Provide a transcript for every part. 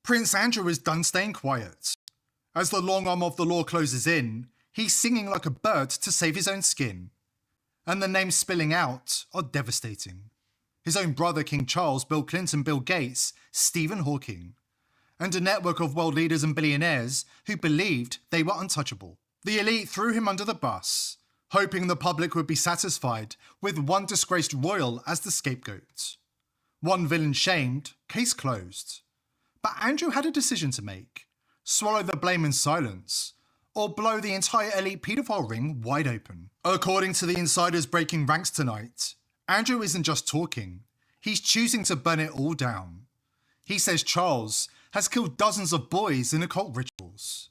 Prince Andrew is done staying quiet. As the long arm of the law closes in, he's singing like a bird to save his own skin. And the names spilling out are devastating. His own brother King Charles, Bill Clinton, Bill Gates, Stephen Hawking. And a network of world leaders and billionaires who believed they were untouchable. The elite threw him under the bus, hoping the public would be satisfied with one disgraced royal as the scapegoat. One villain shamed, case closed. But Andrew had a decision to make: swallow the blame in silence, or blow the entire elite paedophile ring wide open. According to the insiders breaking ranks tonight, Andrew isn't just talking, he's choosing to burn it all down. He says Charles has killed dozens of boys in occult rituals.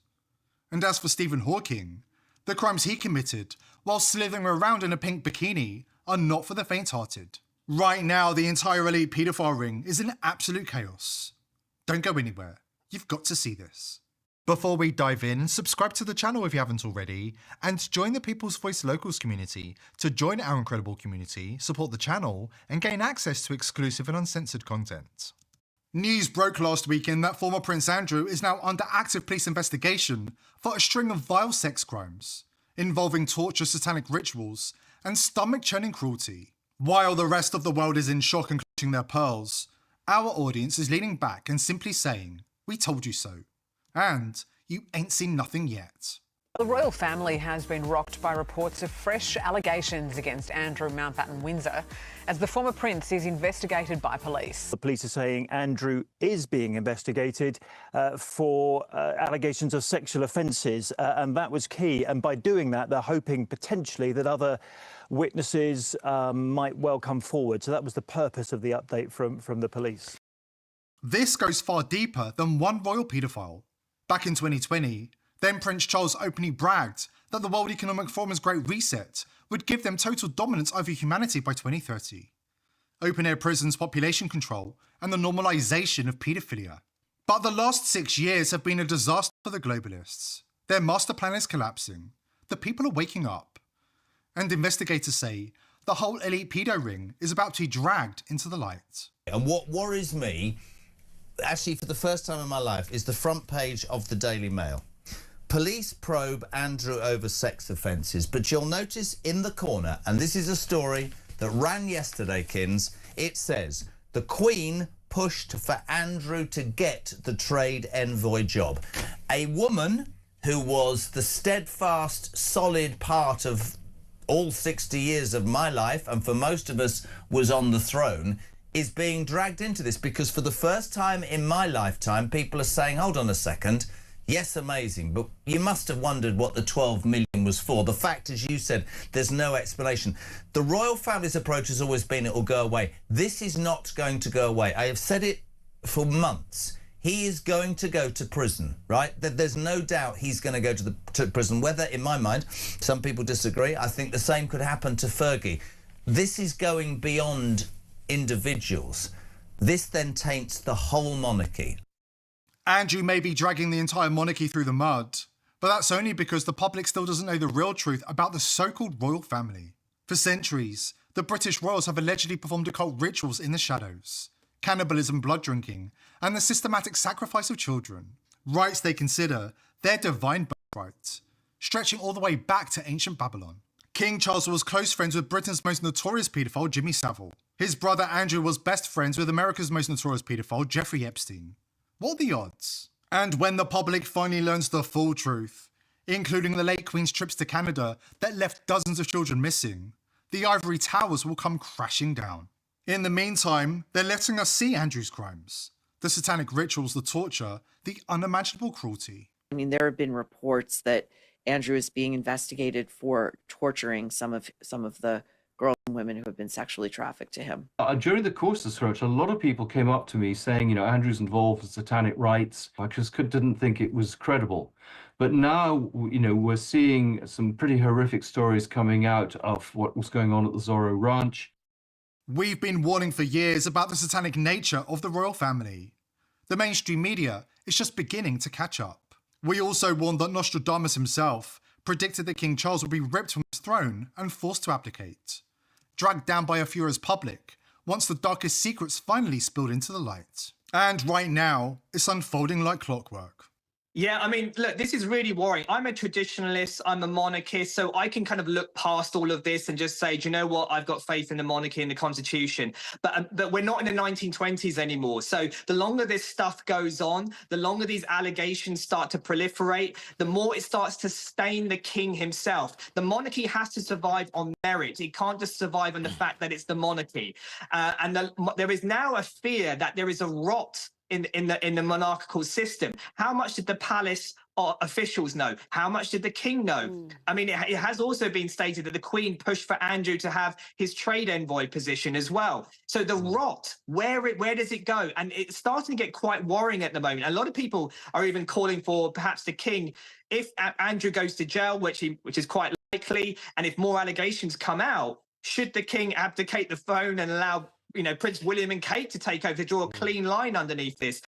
And as for Stephen Hawking, the crimes he committed while slithering around in a pink bikini are not for the faint-hearted. Right now, the entire elite paedophile ring is in absolute chaos. Don't go anywhere, you've got to see this. Before we dive in, subscribe to the channel if you haven't already, and join the People's Voice Locals community to join our incredible community, support the channel, and gain access to exclusive and uncensored content. News broke last weekend that former Prince Andrew is now under active police investigation for a string of vile sex crimes, involving torture, satanic rituals, and stomach-churning cruelty. While the rest of the world is in shock and clutching their pearls, our audience is leaning back and simply saying, "We told you so." And you ain't seen nothing yet. The royal family has been rocked by reports of fresh allegations against Andrew Mountbatten-Windsor as the former prince is investigated by police. The police are saying Andrew is being investigated for allegations of sexual offences, and that was key. And by doing that, they're hoping potentially that other witnesses might well come forward. So that was the purpose of the update from the police. This goes far deeper than one royal paedophile. Back in 2020, then Prince Charles openly bragged that the World Economic Forum's Great Reset would give them total dominance over humanity by 2030. Open-air prisons, population control, and the normalisation of paedophilia. But the last 6 years have been a disaster for the globalists. Their master plan is collapsing. The people are waking up. And investigators say the whole elite pedo ring is about to be dragged into the light. And what worries me, actually for the first time in my life, is the front page of the Daily Mail. Police probe Andrew over sex offences, but you'll notice in the corner, and this is a story that ran yesterday, Kins, it says, the Queen pushed for Andrew to get the trade envoy job. A woman who was the steadfast, solid part of all 60 years of my life, and for most of us was on the throne, is being dragged into this because for the first time in my lifetime, people are saying, hold on a second, yes, amazing, but you must have wondered what the 12 million was for. The fact, as you said, there's no explanation. The royal family's approach has always been it will go away. This is not going to go away. I have said it for months. He is going to go to prison, right? There's no doubt he's going to go to prison, whether, in my mind, some people disagree. I think the same could happen to Fergie. This is going beyond individuals. This then taints the whole monarchy. Andrew may be dragging the entire monarchy through the mud, but that's only because the public still doesn't know the real truth about the so-called royal family. For centuries, the British royals have allegedly performed occult rituals in the shadows, cannibalism, blood drinking, and the systematic sacrifice of children, rites they consider their divine birthright, stretching all the way back to ancient Babylon. King Charles was close friends with Britain's most notorious paedophile, Jimmy Savile. His brother Andrew was best friends with America's most notorious paedophile, Jeffrey Epstein. What are the odds? And when the public finally learns the full truth, including the late Queen's trips to Canada that left dozens of children missing, the ivory towers will come crashing down. In the meantime, they're letting us see Andrew's crimes. The satanic rituals, the torture, the unimaginable cruelty. I mean, there have been reports that Andrew is being investigated for torturing some of the girls and women who have been sexually trafficked to him. During the course of the search, a lot of people came up to me saying, Andrew's involved in satanic rites. I just didn't think it was credible. But now, we're seeing some pretty horrific stories coming out of what was going on at the Zorro Ranch. We've been warning for years about the satanic nature of the royal family. The mainstream media is just beginning to catch up. We also warned that Nostradamus himself predicted that King Charles would be ripped from his throne and forced to abdicate, dragged down by a furious public once the darkest secrets finally spilled into the light. And right now, it's unfolding like clockwork. Yeah, I mean, look, this is really worrying. I'm a traditionalist, I'm a monarchist, so I can kind of look past all of this and just say, do you know what? I've got faith in the monarchy and the constitution. But we're not in the 1920s anymore. So the longer this stuff goes on, the longer these allegations start to proliferate, the more it starts to stain the king himself. The monarchy has to survive on merit. It can't just survive on the fact that it's the monarchy. There is now a fear that there is a rot in the monarchical system. How much did the palace officials know? How much did the king know? I mean, it has also been stated that the Queen pushed for Andrew to have his trade envoy position as well. So the rot, where does it go? And it's starting to get quite worrying at the moment. A lot of people are even calling for perhaps the king, if Andrew goes to jail, which is quite likely, and if more allegations come out, should the king abdicate the throne and allow Prince William and Kate to take over, to draw a clean line underneath this?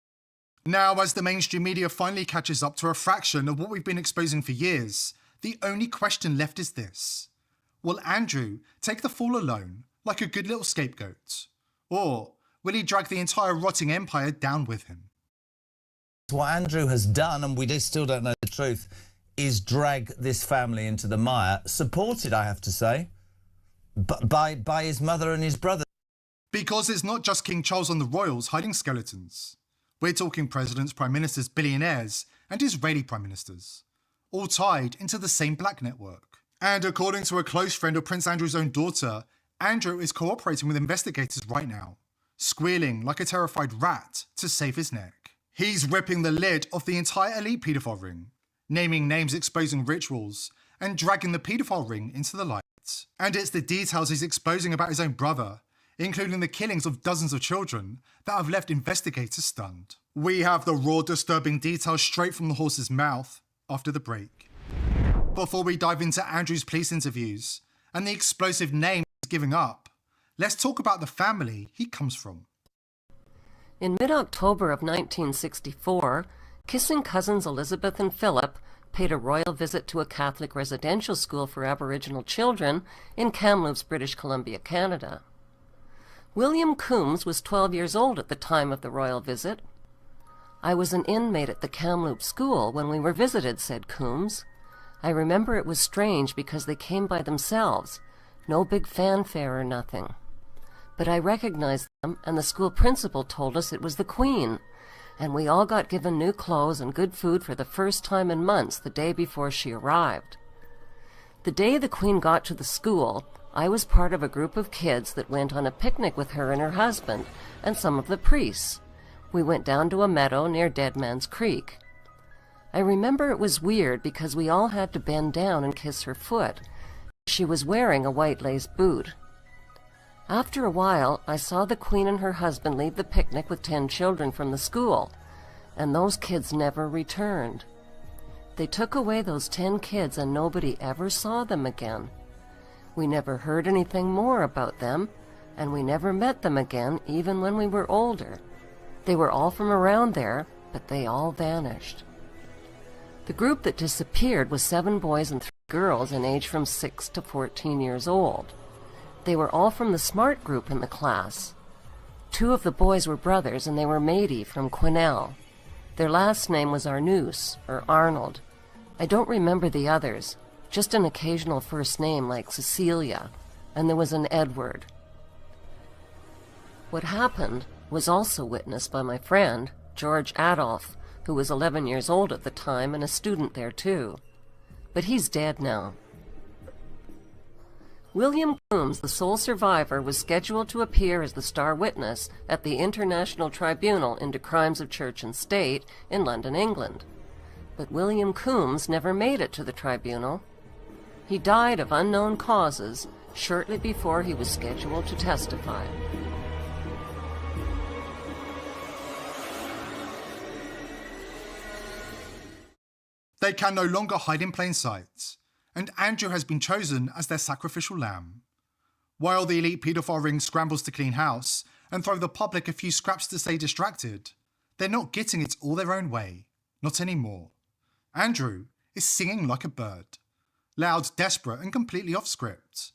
Now, as the mainstream media finally catches up to a fraction of what we've been exposing for years, the only question left is this. Will Andrew take the fall alone, like a good little scapegoat? Or will he drag the entire rotting empire down with him? What Andrew has done, and we still don't know the truth, is drag this family into the mire, supported, I have to say, by his mother and his brother. Because it's not just King Charles and the royals hiding skeletons. We're talking presidents, prime ministers, billionaires, and Israeli prime ministers, all tied into the same black network. And according to a close friend of Prince Andrew's own daughter, Andrew is cooperating with investigators right now, squealing like a terrified rat to save his neck. He's ripping the lid off the entire elite paedophile ring, naming names, exposing rituals, and dragging the paedophile ring into the light. And it's the details he's exposing about his own brother, including the killings of dozens of children, that have left investigators stunned. We have the raw, disturbing details straight from the horse's mouth after the break. Before we dive into Andrew's police interviews and the explosive names he's giving up, let's talk about the family he comes from. In mid-October of 1964, kissing cousins Elizabeth and Philip paid a royal visit to a Catholic residential school for Aboriginal children in Kamloops, British Columbia, Canada. William Coombs was 12 years old at the time of the royal visit. "I was an inmate at the Kamloops school when we were visited," said Coombs. "I remember it was strange because they came by themselves, no big fanfare or nothing. But I recognized them, and the school principal told us it was the Queen, and we all got given new clothes and good food for the first time in months the day before she arrived. The day the Queen got to the school, I was part of a group of kids that went on a picnic with her and her husband and some of the priests. We went down to a meadow near Dead Man's Creek. I remember it was weird because we all had to bend down and kiss her foot. She was wearing a white lace boot. After a while, I saw the Queen and her husband leave the picnic with 10 children from the school, and those kids never returned. They took away those 10 kids and nobody ever saw them again. We never heard anything more about them, and we never met them again even when we were older. They were all from around there, but they all vanished." The group that disappeared was 7 boys and 3 girls in age from 6 to 14 years old. They were all from the smart group in the class. 2 of the boys were brothers, and they were Matey from Quesnel. Their last name was Arnoux, or Arnold. I don't remember the others, just an occasional first name like Cecilia, and there was an Edward. What happened was also witnessed by my friend, George Adolph, who was 11 years old at the time and a student there too. But he's dead now. William Coombs, the sole survivor, was scheduled to appear as the star witness at the International Tribunal into Crimes of Church and State in London, England. But William Coombs never made it to the tribunal. He died of unknown causes shortly before he was scheduled to testify. They can no longer hide in plain sight, and Andrew has been chosen as their sacrificial lamb. While the elite paedophile ring scrambles to clean house and throw the public a few scraps to stay distracted, they're not getting it all their own way, not anymore. Andrew is singing like a bird, loud, desperate, and completely off script.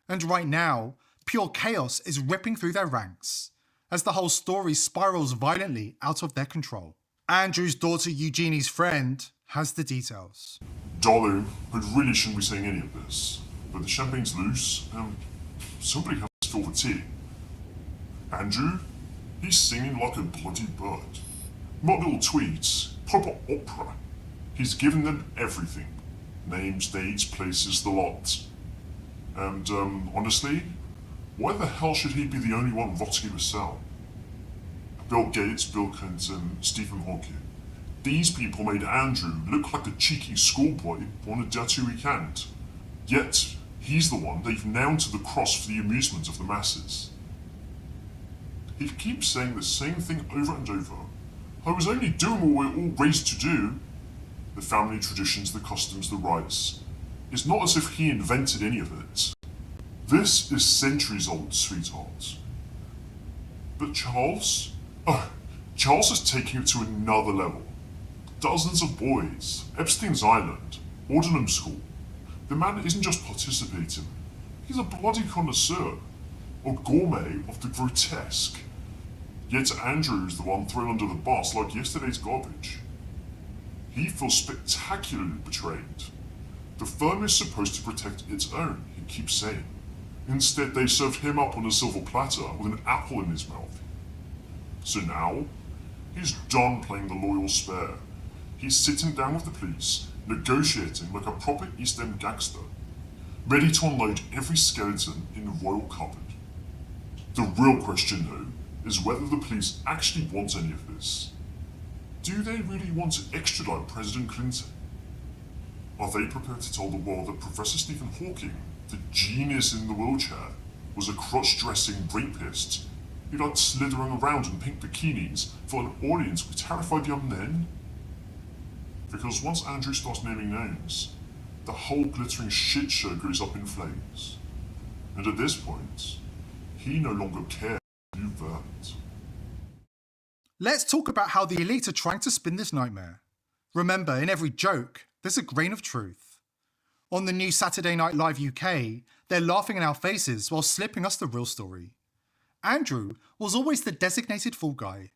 And right now, pure chaos is ripping through their ranks, as the whole story spirals violently out of their control. Andrew's daughter Eugenie's friend has the details. Darling, I really shouldn't be saying any of this, but the champagne's loose and somebody has to fill the tea. Andrew, he's singing like a bloody bird. Not little tweets, proper opera. He's given them everything. Names, dates, places, the lot. And, honestly, why the hell should he be the only one rotting in a cell? Bill Gates, Bill Clinton, Stephen Hawking. These people made Andrew look like a cheeky schoolboy on a dirty weekend. Yet, he's the one they've nailed to the cross for the amusement of the masses. He keeps saying the same thing over and over. I was only doing what we're all raised to do. The family traditions, the customs, the rites. It's not as if he invented any of it. This is centuries old, sweetheart. But Charles? Oh, Charles is taking it to another level. Dozens of boys, Epstein's Island, Ordinum School. The man isn't just participating, he's a bloody connoisseur, a gourmet of the grotesque. Yet Andrew is the one thrown under the bus like yesterday's garbage. He feels spectacularly betrayed. The firm is supposed to protect its own, he keeps saying. Instead, they served him up on a silver platter with an apple in his mouth. So now, he's done playing the loyal spare. He's sitting down with the police, negotiating like a proper East End gangster, ready to unload every skeleton in the royal cupboard. The real question, though, is whether the police actually want any of this. Do they really want to extradite President Clinton? Are they prepared to tell the world that Professor Stephen Hawking, the genius in the wheelchair, was a cross-dressing rapist who liked slithering around in pink bikinis for an audience with terrified young men? Because once Andrew starts naming names, the whole glittering shit show goes up in flames. And at this point, he no longer cares who burnt. Let's talk about how the elite are trying to spin this nightmare. Remember, in every joke, there's a grain of truth. On the new Saturday Night Live UK, they're laughing in our faces while slipping us the real story. Andrew was always the designated fall guy,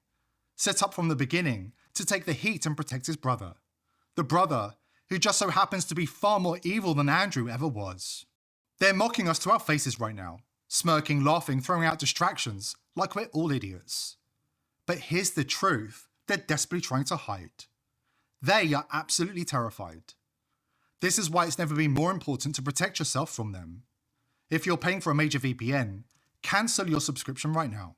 set up from the beginning to take the heat and protect his brother. The brother who just so happens to be far more evil than Andrew ever was. They're mocking us to our faces right now, smirking, laughing, throwing out distractions like we're all idiots. But here's the truth they're desperately trying to hide. They are absolutely terrified. This is why it's never been more important to protect yourself from them. If you're paying for a major VPN, cancel your subscription right now.